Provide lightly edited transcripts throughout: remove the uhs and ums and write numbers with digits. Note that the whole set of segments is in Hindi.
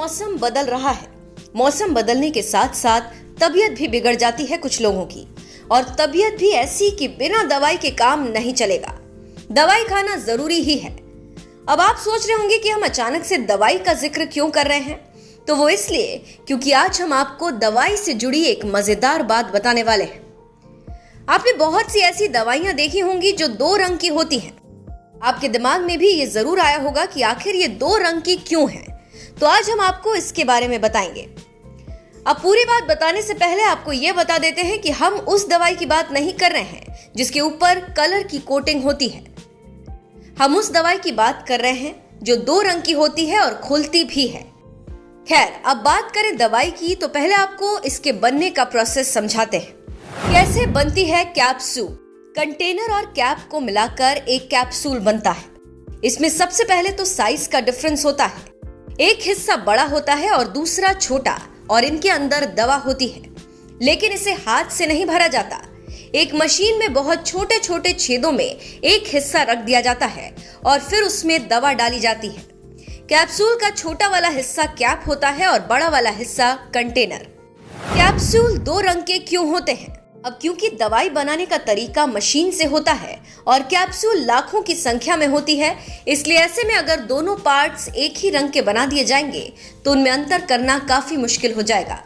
मौसम बदल रहा है। मौसम बदलने के साथ साथ तबीयत भी बिगड़ जाती है कुछ लोगों की, और तबीयत भी ऐसी कि बिना दवाई के काम नहीं चलेगा। दवाई खाना जरूरी ही है। अब आप सोच रहे होंगे कि हम अचानक से दवाई का जिक्र क्यों कर रहे हैं, तो वो इसलिए क्योंकि आज हम आपको दवाई से जुड़ी एक मजेदार बात बताने वाले हैं। आपने बहुत सी ऐसी दवाइयां देखी होंगी जो 2 रंग की होती हैं। आपके दिमाग में भी ये जरूर आया होगा कि आखिर ये 2 रंग की क्यों हैं। तो आज हम आपको इसके बारे में बताएंगे। अब पूरी बात बताने से पहले आपको ये बता देते हैं कि हम उस दवाई की बात नहीं कर रहे हैं जिसके ऊपर कलर की कोटिंग होती है। हम उस दवाई की बात कर रहे हैं जो 2 रंग की होती है और खुलती भी है। खैर, अब बात करें दवाई की तो पहले आपको इसके बनने का प्रोसेस समझाते हैं। कैसे बनती है कैप्सूल। कंटेनर और कैप को मिलाकर एक कैप्सूल बनता है। इसमें सबसे पहले तो साइज का डिफरेंस होता है। एक हिस्सा बड़ा होता है और दूसरा छोटा, और इनके अंदर दवा होती है, लेकिन इसे हाथ से नहीं भरा जाता। एक मशीन में बहुत छोटे छोटे छेदों में एक हिस्सा रख दिया जाता है और फिर उसमें दवा डाली जाती है। कैप्सूल का छोटा वाला हिस्सा कैप होता है और बड़ा वाला हिस्सा कंटेनर। कैप्सूल 2 रंग के क्यों होते हैं? अब क्योंकि दवाई बनाने का तरीका मशीन से होता है और कैप्सूल लाखों की संख्या में होती है, इसलिए ऐसे में अगर दोनों पार्ट्स एक ही रंग के बना दिए जाएंगे तो उनमें अंतर करना काफी मुश्किल हो जाएगा,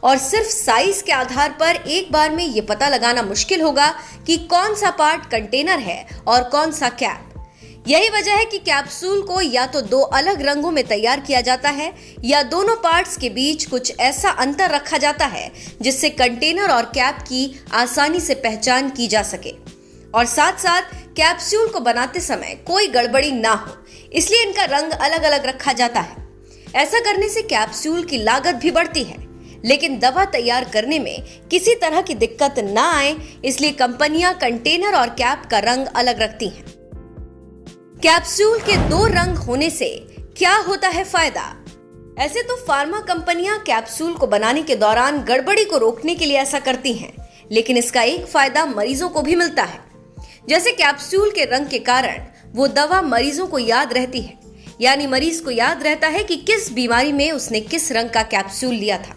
और सिर्फ साइज के आधार पर एक बार में ये पता लगाना मुश्किल होगा कि कौन सा पार्ट कंटेनर है और कौन सा कैप। यही वजह है कि कैप्सूल को या तो 2 अलग रंगों में तैयार किया जाता है या दोनों पार्ट्स के बीच कुछ ऐसा अंतर रखा जाता है जिससे कंटेनर और कैप की आसानी से पहचान की जा सके, और साथ साथ कैप्सूल को बनाते समय कोई गड़बड़ी ना हो, इसलिए इनका रंग अलग अलग रखा जाता है। ऐसा करने से कैप्सूल की लागत भी बढ़ती है, लेकिन दवा तैयार करने में किसी तरह की दिक्कत ना आए, इसलिए कंपनियां कंटेनर और कैप का रंग अलग रखती हैं। कैप्सूल के 2 रंग होने से क्या होता है फायदा? ऐसे तो फार्मा कंपनियां कैप्सूल को बनाने के दौरान गड़बड़ी को रोकने के लिए ऐसा करती हैं, लेकिन इसका एक फायदा मरीजों को भी मिलता है। जैसे कैप्सूल के रंग के कारण वो दवा मरीजों को याद रहती है, यानी मरीज को याद रहता है कि किस बीमारी में उसने किस रंग का कैप्सूल लिया था।